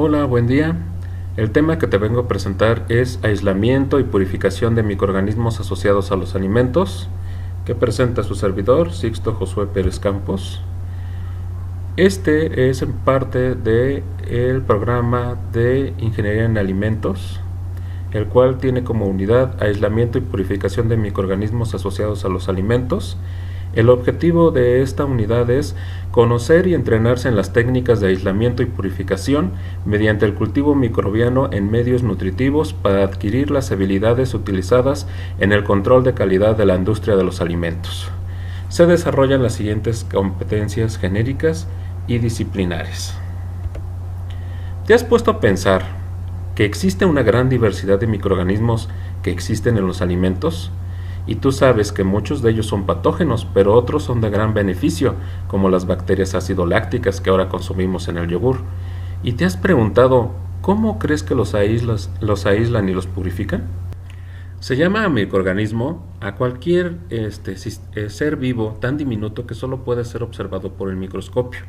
Hola, buen día. El tema que te vengo a presentar es aislamiento y purificación de microorganismos asociados a los alimentos, que presenta su servidor, Sixto Josué Pérez Campos. Este es en parte del programa de Ingeniería en Alimentos, el cual tiene como unidad aislamiento y purificación de microorganismos asociados a los alimentos. El objetivo de esta unidad es conocer y entrenarse en las técnicas de aislamiento y purificación mediante el cultivo microbiano en medios nutritivos para adquirir las habilidades utilizadas en el control de calidad de la industria de los alimentos. Se desarrollan las siguientes competencias genéricas y disciplinares. ¿Te has puesto a pensar que existe una gran diversidad de microorganismos que existen en los alimentos? Y tú sabes que muchos de ellos son patógenos, pero otros son de gran beneficio, como las bacterias ácido-lácticas que ahora consumimos en el yogur. ¿Y te has preguntado cómo crees que los aíslan y los purifican? Se llama microorganismo a cualquier ser vivo tan diminuto que solo puede ser observado por el microscopio.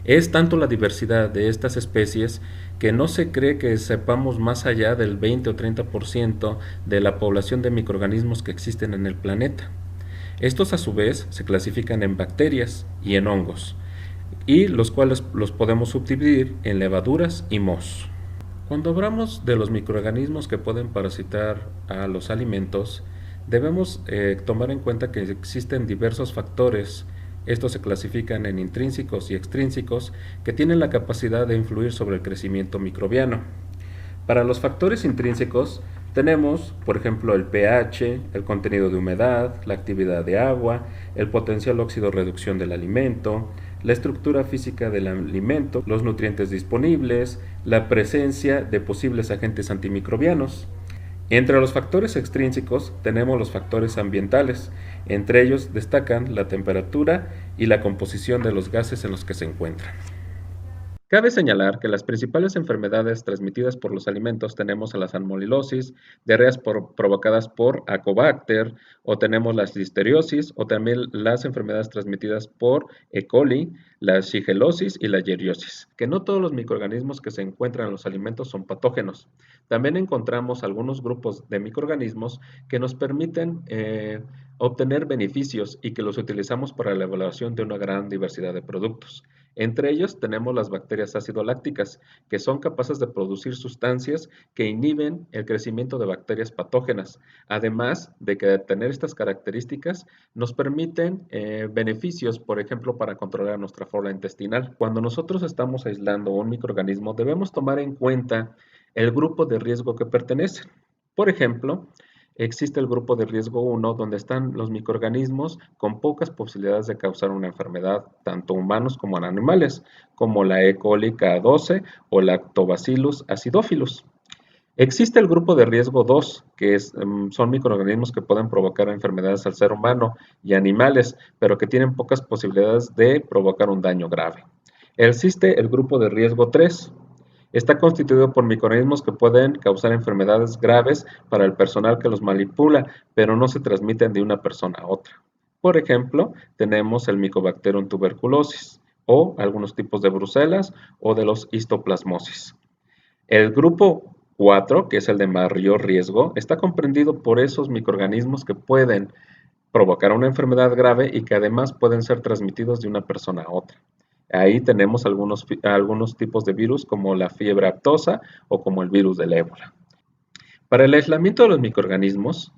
Es tanto la diversidad de estas especies que no se cree que sepamos más allá del 20 o 30% de la población de microorganismos que existen en el planeta. Estos a su vez se clasifican en bacterias y en hongos, y los cuales los podemos subdividir en levaduras y mohos. Cuando hablamos de los microorganismos que pueden parasitar a los alimentos, debemos tomar en cuenta que existen diversos factores. Estos se clasifican en intrínsecos y extrínsecos que tienen la capacidad de influir sobre el crecimiento microbiano. Para los factores intrínsecos tenemos, por ejemplo, el pH, el contenido de humedad, la actividad de agua, el potencial óxido-reducción del alimento, la estructura física del alimento, los nutrientes disponibles, la presencia de posibles agentes antimicrobianos. Entre los factores extrínsecos tenemos los factores ambientales. Entre ellos destacan la temperatura y la composición de los gases en los que se encuentran. Cabe señalar que las principales enfermedades transmitidas por los alimentos tenemos a la salmonelosis, diarreas provocadas por Acobacter, o tenemos la listeriosis, o también las enfermedades transmitidas por E. coli, la shigellosis y la yeriosis. Que no todos los microorganismos que se encuentran en los alimentos son patógenos. También encontramos algunos grupos de microorganismos que nos permiten obtener beneficios y que los utilizamos para la elaboración de una gran diversidad de productos. Entre ellos tenemos las bacterias ácido-lácticas, que son capaces de producir sustancias que inhiben el crecimiento de bacterias patógenas, además de que tener estas características nos permiten beneficios, por ejemplo, para controlar nuestra flora intestinal. Cuando nosotros estamos aislando un microorganismo, debemos tomar en cuenta el grupo de riesgo que pertenecen. Por ejemplo, existe el grupo de riesgo 1, donde están los microorganismos con pocas posibilidades de causar una enfermedad, tanto humanos como en animales, como la E. coli K12 o Lactobacillus acidophilus. Existe el grupo de riesgo 2, que son microorganismos que pueden provocar enfermedades al ser humano y animales, pero que tienen pocas posibilidades de provocar un daño grave. Existe el grupo de riesgo 3. Está constituido por microorganismos que pueden causar enfermedades graves para el personal que los manipula, pero no se transmiten de una persona a otra. Por ejemplo, tenemos el Mycobacterium tuberculosis o algunos tipos de brucelas o de los histoplasmosis. El grupo 4, que es el de mayor riesgo, está comprendido por esos microorganismos que pueden provocar una enfermedad grave y que además pueden ser transmitidos de una persona a otra. Ahí tenemos algunos tipos de virus como la fiebre aftosa o como el virus del ébola. Para el aislamiento de los microorganismos,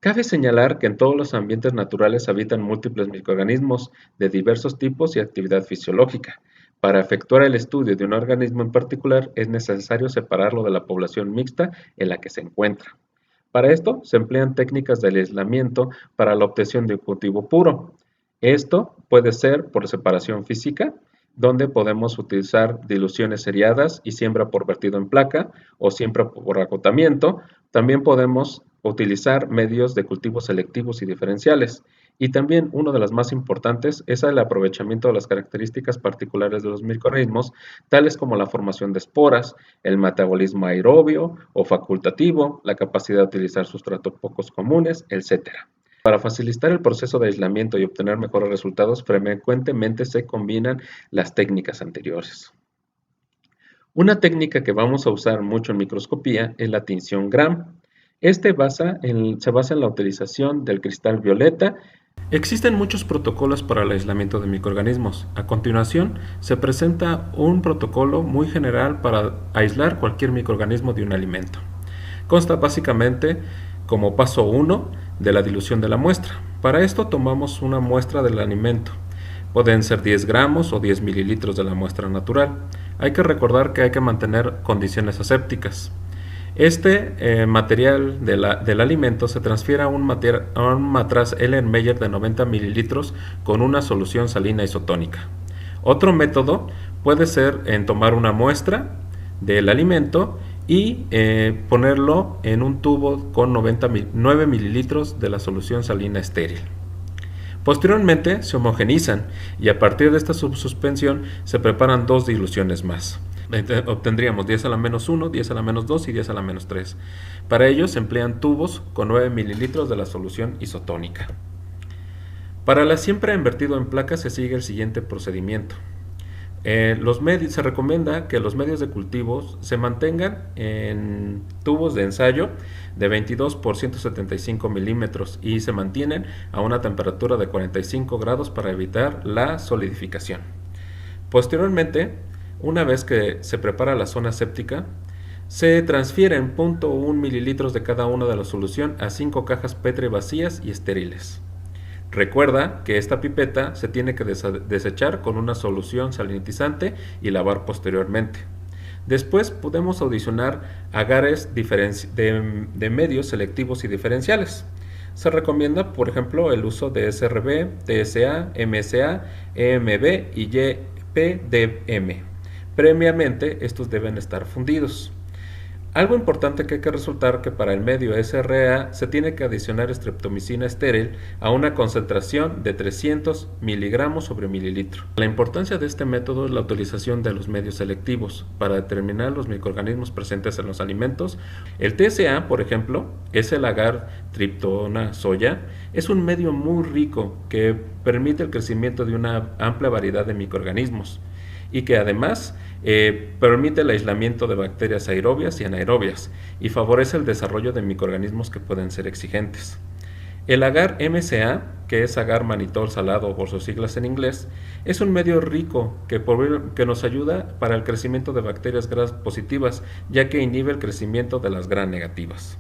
cabe señalar que en todos los ambientes naturales habitan múltiples microorganismos de diversos tipos y actividad fisiológica. Para efectuar el estudio de un organismo en particular es necesario separarlo de la población mixta en la que se encuentra. Para esto se emplean técnicas de aislamiento para la obtención de un cultivo puro. Esto puede ser por separación física, donde podemos utilizar diluciones seriadas y siembra por vertido en placa o siembra por agotamiento. También podemos utilizar medios de cultivo selectivos y diferenciales. Y también uno de las más importantes es el aprovechamiento de las características particulares de los microorganismos, tales como la formación de esporas, el metabolismo aerobio o facultativo, la capacidad de utilizar sustratos pocos comunes, etc. Para facilitar el proceso de aislamiento y obtener mejores resultados, frecuentemente se combinan las técnicas anteriores. Una técnica que vamos a usar mucho en microscopía es la tinción Gram. Se basa en la utilización del cristal violeta. Existen muchos protocolos para el aislamiento de microorganismos. A continuación, se presenta un protocolo muy general para aislar cualquier microorganismo de un alimento. Consta básicamente como paso 1 de la dilución de la muestra. Para esto tomamos una muestra del alimento. Pueden ser 10 gramos o 10 mililitros de la muestra natural. Hay que recordar que hay que mantener condiciones asépticas. Este material del alimento se transfiere a un matraz Erlenmeyer de 90 mililitros con una solución salina isotónica. Otro método puede ser en tomar una muestra del alimento y ponerlo en un tubo con 9 mililitros de la solución salina estéril. Posteriormente se homogenizan y a partir de esta suspensión se preparan dos diluciones más. Obtendríamos 10 a la menos 1, 10 a la menos 2 y 10 a la menos 3. Para ello se emplean tubos con 9 mililitros de la solución isotónica. Para la siembra en vertido en placas se sigue el siguiente procedimiento. Se recomienda que los medios de cultivo se mantengan en tubos de ensayo de 22 por 175 milímetros y se mantienen a una temperatura de 45 grados para evitar la solidificación. Posteriormente, una vez que se prepara la zona séptica, se transfieren 0.1 mililitros de cada una de la solución a 5 cajas Petri vacías y estériles. Recuerda que esta pipeta se tiene que desechar con una solución salinizante y lavar posteriormente. Después podemos adicionar agares de medios selectivos y diferenciales. Se recomienda, por ejemplo, el uso de SRB, TSA, MSA, EMB y YPDM. Previamente, estos deben estar fundidos. Algo importante que hay que resaltar que para el medio SRA se tiene que adicionar streptomicina estéril a una concentración de 300 miligramos sobre mililitro. La importancia de este método es la utilización de los medios selectivos para determinar los microorganismos presentes en los alimentos. El TSA, por ejemplo, es el agar triptona soya. Es un medio muy rico que permite el crecimiento de una amplia variedad de microorganismos y que además permite el aislamiento de bacterias aerobias y anaerobias y favorece el desarrollo de microorganismos que pueden ser exigentes. El agar MSA, que es agar manitol salado por sus siglas en inglés, es un medio rico que nos ayuda para el crecimiento de bacterias gram positivas, ya que inhibe el crecimiento de las gram negativas.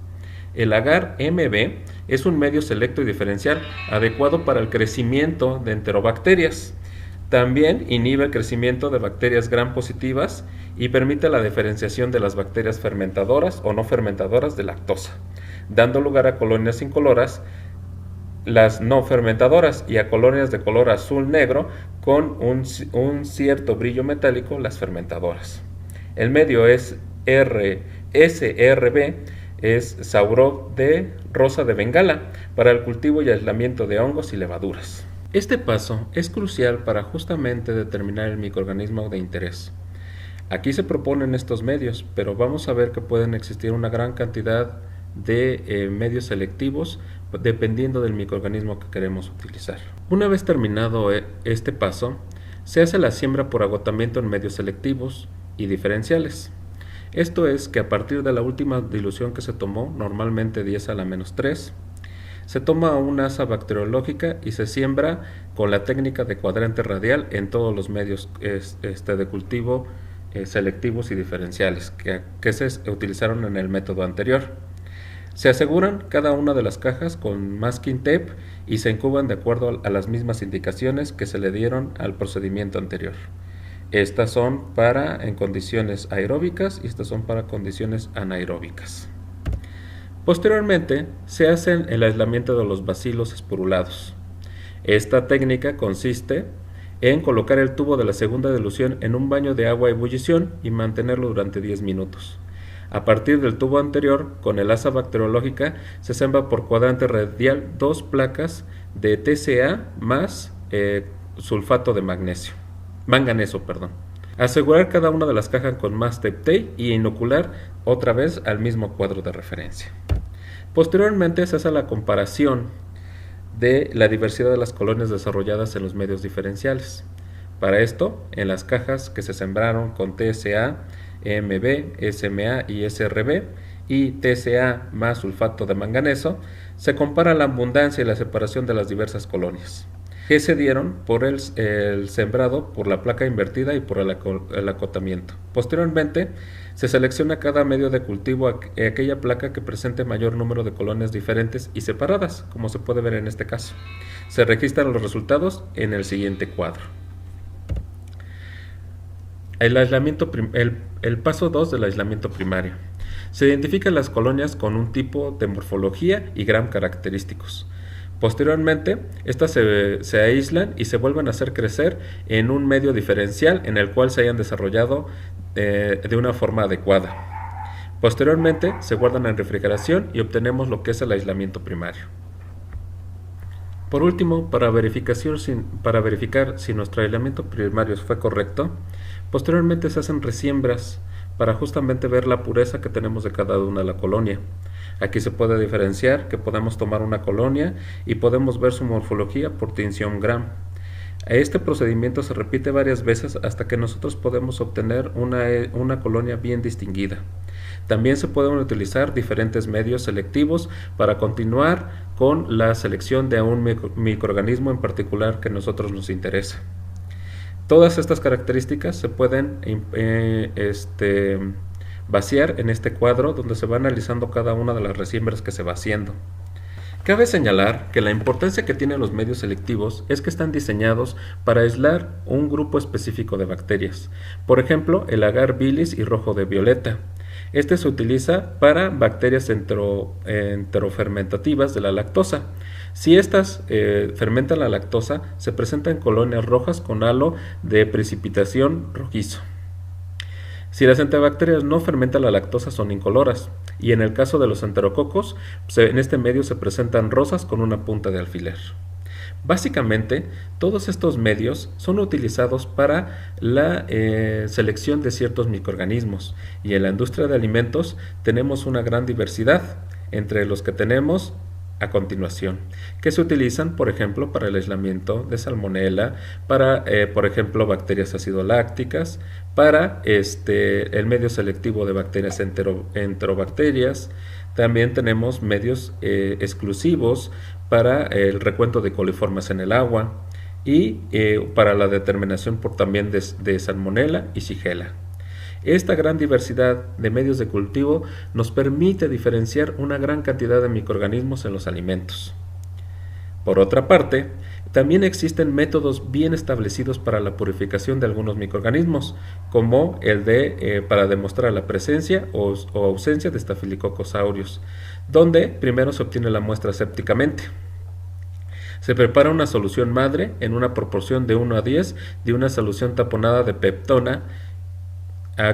El agar MB es un medio selecto y diferencial adecuado para el crecimiento de enterobacterias. También inhibe el crecimiento de bacterias gram positivas y permite la diferenciación de las bacterias fermentadoras o no fermentadoras de lactosa, dando lugar a colonias incoloras, las no fermentadoras, y a colonias de color azul-negro con un cierto brillo metálico, las fermentadoras. El medio es SRB, es Saurov de rosa de Bengala, para el cultivo y aislamiento de hongos y levaduras. Este paso es crucial para justamente determinar el microorganismo de interés. Aquí se proponen estos medios, pero vamos a ver que pueden existir una gran cantidad de medios selectivos dependiendo del microorganismo que queremos utilizar. Una vez terminado este paso, se hace la siembra por agotamiento en medios selectivos y diferenciales. Esto es que a partir de la última dilución que se tomó, normalmente 10 a la menos 3, se toma una asa bacteriológica y se siembra con la técnica de cuadrante radial en todos los medios de cultivo selectivos y diferenciales que se utilizaron en el método anterior. Se aseguran cada una de las cajas con masking tape y se incuban de acuerdo a las mismas indicaciones que se le dieron al procedimiento anterior. Estas son en condiciones aeróbicas y estas son para condiciones anaeróbicas. Posteriormente, se hace el aislamiento de los bacilos esporulados. Esta técnica consiste en colocar el tubo de la segunda dilución en un baño de agua a ebullición y mantenerlo durante 10 minutos. A partir del tubo anterior, con el asa bacteriológica, se siembra por cuadrante radial 2 placas de TCA más sulfato de manganeso. Asegurar cada una de las cajas con masking tape y inocular otra vez al mismo cuadro de referencia. Posteriormente se hace la comparación de la diversidad de las colonias desarrolladas en los medios diferenciales. Para esto, en las cajas que se sembraron con TSA EMB, SMA y SRB, y TCA más sulfato de manganeso, se compara la abundancia y la separación de las diversas colonias, que se dieron por el sembrado, por la placa invertida y por el acotamiento. Posteriormente, se selecciona cada medio de cultivo aquella placa que presente mayor número de colonias diferentes y separadas, como se puede ver en este caso. Se registran los resultados en el siguiente cuadro. El paso 2 del aislamiento primario. Se identifican las colonias con un tipo de morfología y gram característicos. Posteriormente, estas se aíslan y se vuelven a hacer crecer en un medio diferencial en el cual se hayan desarrollado de una forma adecuada. Posteriormente, se guardan en refrigeración y obtenemos lo que es el aislamiento primario. Por último, para verificar si nuestro aislamiento primario fue correcto, posteriormente se hacen resiembras para justamente ver la pureza que tenemos de cada una de la colonia. Aquí se puede diferenciar que podemos tomar una colonia y podemos ver su morfología por tinción gram. Este procedimiento se repite varias veces hasta que nosotros podemos obtener una colonia bien distinguida. También se pueden utilizar diferentes medios selectivos para continuar con la selección de un microorganismo en particular que a nosotros nos interesa. Todas estas características se pueden vaciar en este cuadro donde se va analizando cada una de las resiembras que se va haciendo. Cabe señalar que la importancia que tienen los medios selectivos es que están diseñados para aislar un grupo específico de bacterias. Por ejemplo, el agar bilis y rojo de violeta. Este se utiliza para bacterias enterofermentativas de la lactosa. Si estas fermentan la lactosa, se presentan colonias rojas con halo de precipitación rojizo. Si las enterobacterias no fermentan la lactosa, son incoloras, y en el caso de los enterococos, en este medio se presentan rosas con una punta de alfiler. Básicamente, todos estos medios son utilizados para la selección de ciertos microorganismos, y en la industria de alimentos tenemos una gran diversidad entre los que tenemos a continuación, que se utilizan, por ejemplo, para el aislamiento de salmonela, para, por ejemplo, bacterias acidolácticas, para el medio selectivo de bacterias enterobacterias. También tenemos medios exclusivos para el recuento de coliformes en el agua y para la determinación también de salmonela y shigella. Esta gran diversidad de medios de cultivo nos permite diferenciar una gran cantidad de microorganismos en los alimentos. Por otra parte, también existen métodos bien establecidos para la purificación de algunos microorganismos, como el para demostrar la presencia o ausencia de Staphylococcus aureus, donde primero se obtiene la muestra sépticamente. Se prepara una solución madre en una proporción de 1 a 10 de una solución taponada de peptona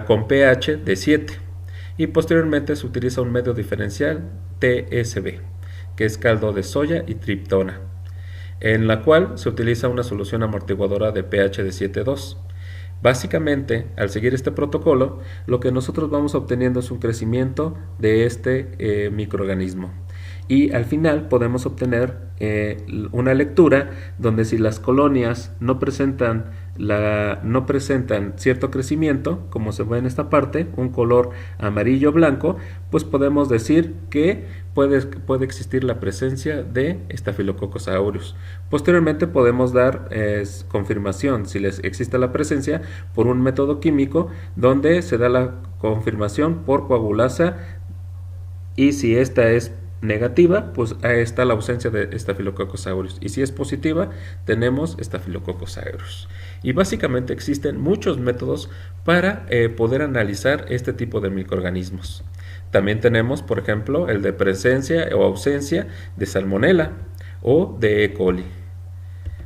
con pH de 7, y posteriormente se utiliza un medio diferencial TSB, que es caldo de soya y triptona, en la cual se utiliza una solución amortiguadora de pH de 7,2. Básicamente, al seguir este protocolo, lo que nosotros vamos obteniendo es un crecimiento de este microorganismo. Y al final podemos obtener una lectura donde si las colonias no presentan cierto crecimiento, como se ve en esta parte, un color amarillo-blanco, pues podemos decir que puede existir la presencia de Staphylococcus aureus. Posteriormente podemos dar confirmación si existe la presencia por un método químico donde se da la confirmación por coagulasa, y si esta es negativa, pues ahí está la ausencia de Staphylococcus aureus, y si es positiva, tenemos Staphylococcus aureus. Y básicamente existen muchos métodos para poder analizar este tipo de microorganismos. También tenemos, por ejemplo, el de presencia o ausencia de Salmonella o de E. coli.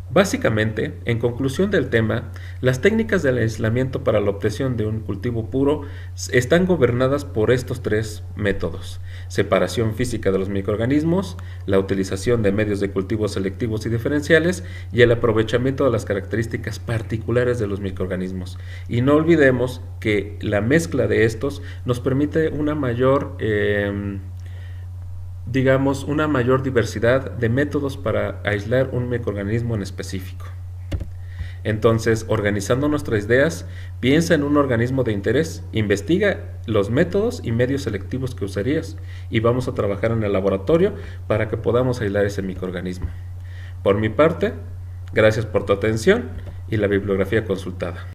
Básicamente, en conclusión del tema, las técnicas del aislamiento para la obtención de un cultivo puro están gobernadas por estos tres métodos: separación física de los microorganismos, la utilización de medios de cultivo selectivos y diferenciales, y el aprovechamiento de las características particulares de los microorganismos. Y no olvidemos que la mezcla de estos nos permite una mayor diversidad de métodos para aislar un microorganismo en específico. Entonces, organizando nuestras ideas, piensa en un organismo de interés, investiga los métodos y medios selectivos que usarías y vamos a trabajar en el laboratorio para que podamos aislar ese microorganismo. Por mi parte, gracias por tu atención y la bibliografía consultada.